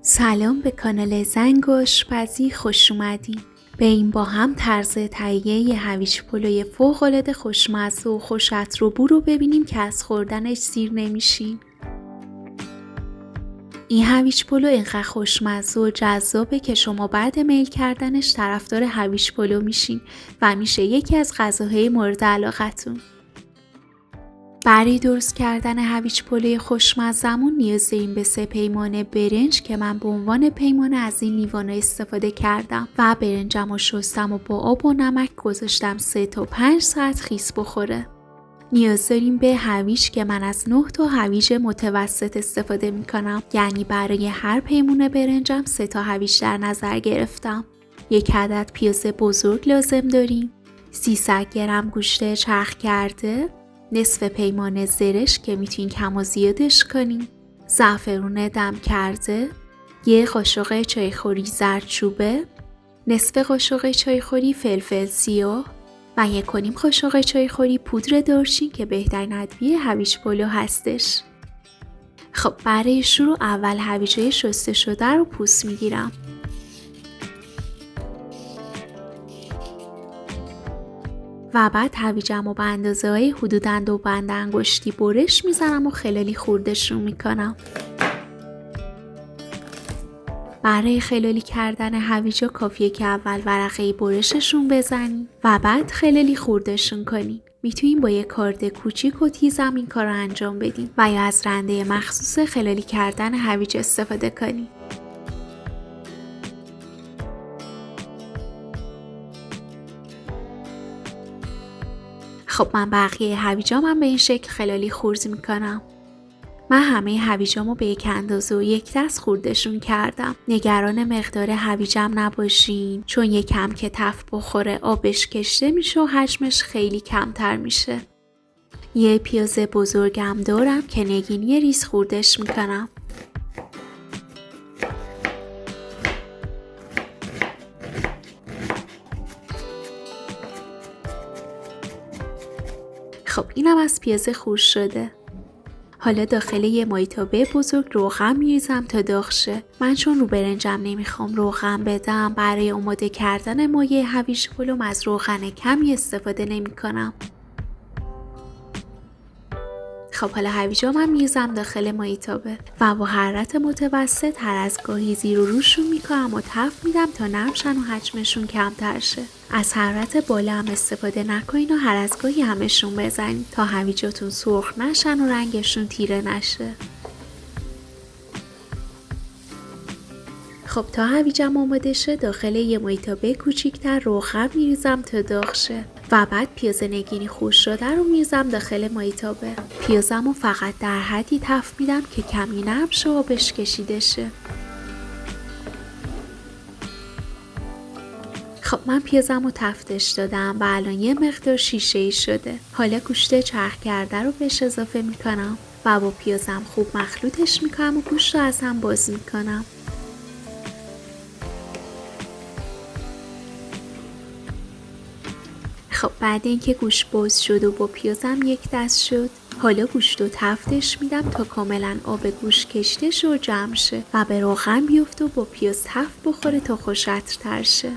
سلام به کانال زنگ آشپزی خوش اومدین. بریم با هم طرز تهیه یه هویج پلوی فوق‌العاده خوشمزه و خوش عطر و بو رو ببینیم که از خوردنش سیر نمیشین. این هویج پلو اینقدر خوشمزه و جذابه که شما بعد میل کردنش طرفدار هویج پلو میشین و میشه یکی از غذاهای مورد علاقتون. برای درست کردن هویج پلوی خوشمزه‌مون نیاز داریم به 3 پیمانه برنج که من به عنوان پیمانه از این لیوانا استفاده کردم و برنجم رو شستم و با آب و نمک گذاشتم 3 تا 5 ساعت خیس بخوره. نیاز داریم به هویج که من از 9 تا هویج متوسط استفاده میکنم، یعنی برای هر پیمونه برنجم 3 تا هویج در نظر گرفتم. 1 عدد پیاز بزرگ لازم داریم، 300 گرم گوشت چرخ کرده، نصف پیمانه زرش که میتونین کم و زیادش کنین، زعفرون دم کرده، 1 قاشق چایخوری زردچوبه، نصف قاشق چایخوری فلفل سیاه و 1.5 قاشق چایخوری پودر دارچین که بهترین ادویه هویج پلو هستش. خب برای شروع اول هویجای شسته شده رو پوست میگیرم. و بعد هویجم رو به اندازه های حدوداً 2 بند انگشتی برش میزنم و خلالی خوردشون میکنم. برای خلالی کردن هویجا کافیه که اول ورقه برششون بزنی و بعد خلالی خوردشون کنی. میتونین با 1 کارد کوچیک و تیزم این کار رو انجام بدین و یا از رنده مخصوص خلالی کردن هویج استفاده کنی. خب من بقیه هویجامم به این شکل خلالی خورد میکنم. من همه هویجامو به 1 اندازه و 1 دست خوردشون کردم. نگران مقدار هویجم نباشین، چون یکم که تف بخوره آبش کشته میشه و حجمش خیلی کمتر میشه. 1 پیاز بزرگم دارم که نگینی ریز خوردش میکنم. خب اینم از پیاز خورد شده. حالا داخل 1 مایتابه بزرگ روغن میریزم تا داغ شه. من چون رو برنجم نمیخوام روغن بدم، برای آماده کردن مایه هویج پلو از روغن کمی استفاده نمیکنم. خب حالا هویجامم میریزم داخل مایتابه و با حرارت متوسط هر از گاهی زیر و روشون میکنم و تف میدم تا نرم شن و حجمشون کمتر شه. از حرارت بالا هم استفاده نکنین و هر از گاهی همشون بزنین تا هویجاتون سرخ نشن و رنگشون تیره نشه. خب تا هویجم آماده شه داخل 1 مایتابه کوچیکتر روغن میریزم تا داغ شه و بعد پیاز نگینی خورد شده رو میریزم داخل مایتابه. پیازم رو فقط در حدی تف میدم که کمی نرم شه و آبش کشیده شه. خب من پیازم رو تفتش دادم و الان 1 مقدار شیشه‌ای شده. حالا گوشت چرخ کرده رو بهش اضافه میکنم و با پیازم خوب مخلوطش میکنم و گوشت رو از هم باز میکنم. خب بعد اینکه گوشت باز شد و با پیازم 1 دست شد، حالا گوشت رو تفتش میدم تا کاملا آب گوشت کشته شه و جمع شه و به روغن بیفته و با پیاز تف بخوره تا خوش عطرتر شه.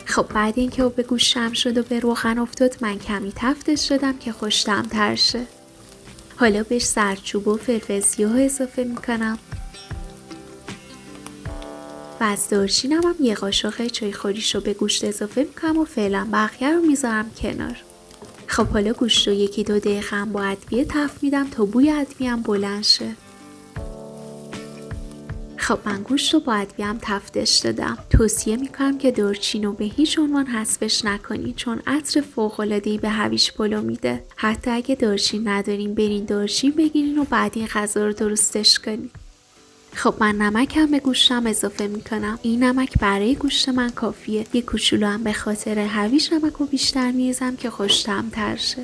خب بعد اینکه آب گوشت جمع شد و به روغن افتاد، من کمی تفتش دادم که خوش طعم‌تر شه. حالا بهش زردچوبه و فلفل سیاه اضافه میکنم و از دارچینم هم 1 قاشق چایخوریشو به گوشت اضافه میکنم و فعلا بقیه رو میذارم کنار. خب حالا گوشت رو 1-2 دقیقه هم با ادویه تف میدم تا بوی ادویه هم بلند شه. خب من گوشت رو با ادویه هم تفتش دادم. توصیه میکنم که دارچین رو به هیچ عنوان حذفش نکنید، چون عطر فوق‌العاده‌ای به هویج پلو میده. حتی اگه دارچین ندارین برین دارچین بگیرین و بعد این غذا رو درستش کنین. خب من نمک هم به گوشتم اضافه میکنم. این نمک برای گوشت من کافیه. 1 کوچولو هم به خاطر هویج نمک رو بیشتر میریزم که خوش طعم‌تر شه.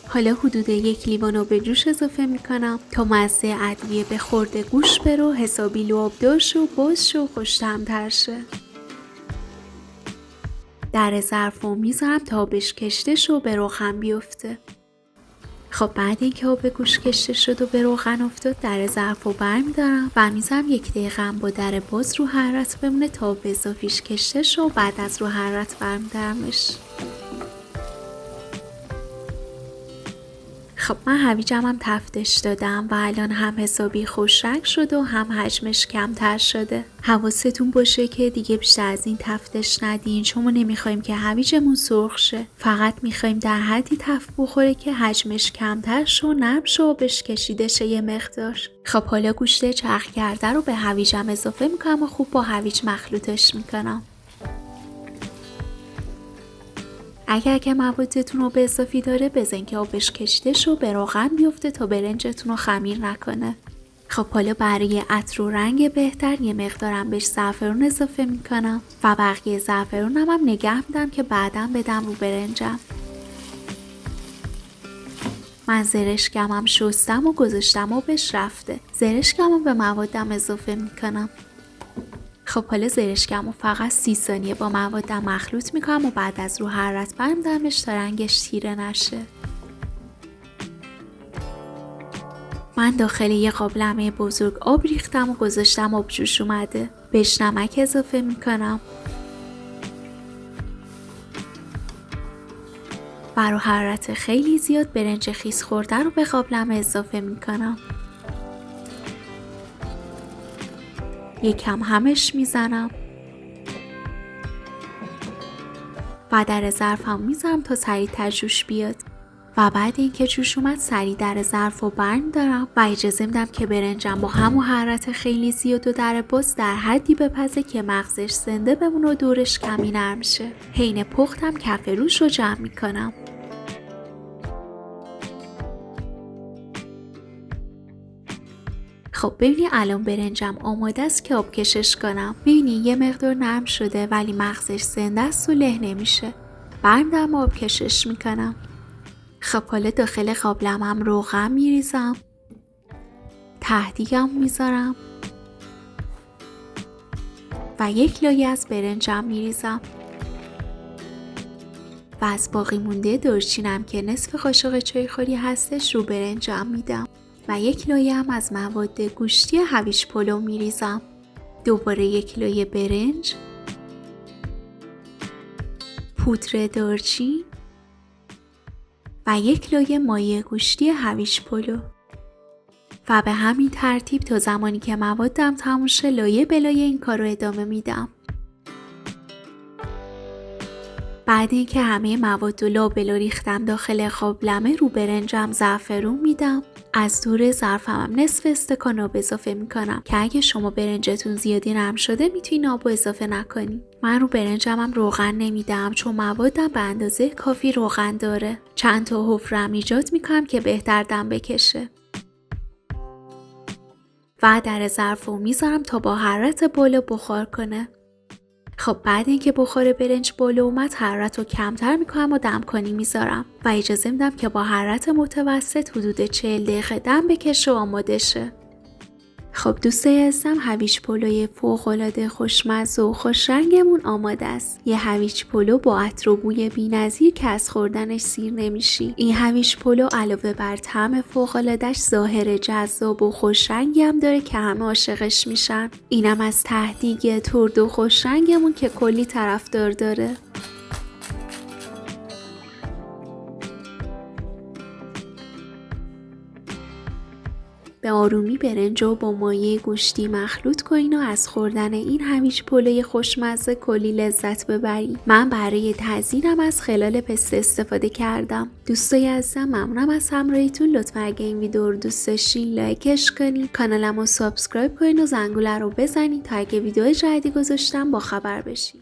حالا حدود 1 لیوان آب جوش اضافه میکنم تا مزه ادویه به خورد گوشت بره، حسابی لعابدار شه و باز شه و خوش طعم‌تر شه. در ظرف رو میذارم تا آبش کشته شه و به روغن بیفته. خب بعد اینکه آب گوشت کشته شد و به روغن افتاد در ظرف رو برمیدارم و میزم 1 دقیقه هم با در باز رو حرارت بمونه تا به اضافیش کشته شه و بعد از رو حرارت برمیدارمش. خب من هویجم هم تفتش دادم و الان هم حسابی خوشرنگ شد و هم حجمش کمتر شده. حواستون باشه که دیگه بیشتر از این تفتش ندین، چون ما نمیخوایم که هویجمون سرخ شه. فقط میخوایم در حدی تفت بخوره که حجمش کمتر شه و نرم شه و بهش کشیده شه یه مقدار. خب حالا گوشت چرخ کرده رو به هویجم اضافه میکنم و خوب با هویج مخلوطش میکنم. اگر که موادتون رو به اضافی داره بزن که آبش کشیده شو به روغن بیفته تا برنجتون رو خمیر نکنه. خب حالا برای عطر و رنگ بهتر یه مقدارم بهش زعفرون اضافه میکنم و بقیه زعفرونم هم نگه میدم که بعداً بدم رو برنجم. من زرشکم هم شستم و گذاشتم و بهش رفته. زرشکم هم به موادم اضافه میکنم. خب حالا زرشکم رو فقط 30 ثانیه با موادم مخلوط میکنم و بعد از رو حرارت برمیدارمش تا رنگش تیره نشه. من داخل یه قابلمه بزرگ آب ریختم و گذاشتم آب جوش اومده. بهش نمک اضافه میکنم. برای حرارت خیلی زیاد برنج خیس خورده رو به قابلمه اضافه میکنم. یکم همش میزنم و در ظرف هم میذارم تا سریعتر جوش بیاد و بعد اینکه جوش اومد سریع در ظرف رو برمیدارم و اجازه میدم که برنجم با همون حرارت خیلی زیاد و در باز در حدی بپزه که مغزش زنده بمونه و دورش کمی نرم شه. حین پختم کف روش رو جمع میکنم. خب ببینی الان برنجم آماده است که آب کشش کنم. ببینی یه مقدار نرم شده ولی مغزش زنده است و له نمیشه. برمیدارم آب کشش میکنم. خب حالا داخل قابلمم روغن میریزم. تهدیگم میذارم و 1 لایه از برنجم میریزم و از باقی مونده دارچینم که نصف قاشق چایخوری هستش رو برنجم میدم و 1 لایه هم از مواد گوشتی هویج پلو میریزم. دوباره 1 لایه برنج، پودر دارچین و 1 لایه مایه گوشتی هویج پلو و به همین ترتیب تا زمانی که موادم تموم شه لایه به لایه این کار رو ادامه میدم. بعد اینکه همه مواد رو لابلا ریختم داخل قابلمه رو برنجم زعفرون میدم. از دور ظرفم هم نصف استکان آب اضافه میکنم که اگه شما برنجتون زیادی نرم شده میتونین آب اضافه نکنین. من رو برنجم هم روغن نمیدم چون موادم به اندازه کافی روغن داره. چند تا حفرم ایجاد میکنم که بهتر دم بکشه و در ظرف رو میذارم تا با حرارت بالا بخار کنه. خب بعد اینکه بخار برنج بالا اومد حرارت رو کمتر میکنم و دمکنی میذارم و اجازه میدم که با حرارت متوسط حدود 40 دقیقه دم بکشه و آماده شه. خب دوستای عزیزم هویج پلوی فوق‌العاده خوشمزه و خوشرنگمون آماده است. یه هویج پلو با عطر و بوی بی‌نظیر که از خوردنش سیر نمیشی. این هویج پلو علاوه بر طعم فوق‌العاده‌اش ظاهر جذاب و خوشرنگی هم داره که همه عاشقش میشن. اینم از تهدیگ ترد و خوشرنگمون که کلی طرفدار داره. به آرومی برنج رو با مایه گوشتی مخلوط کنین و از خوردن این هویج پلوی خوشمزه کلی لذت ببرین. من برای تزیینم از خلال پسته استفاده کردم. دوستای عزیزم ممنونم از همراهیتون. لطفا اگه این ویدیو رو دوست داشتین لایکش کنین، کانالمو سابسکرایب کنین و زنگوله رو بزنین تا اگه ویدیو جدیدی گذاشتم با خبر بشین.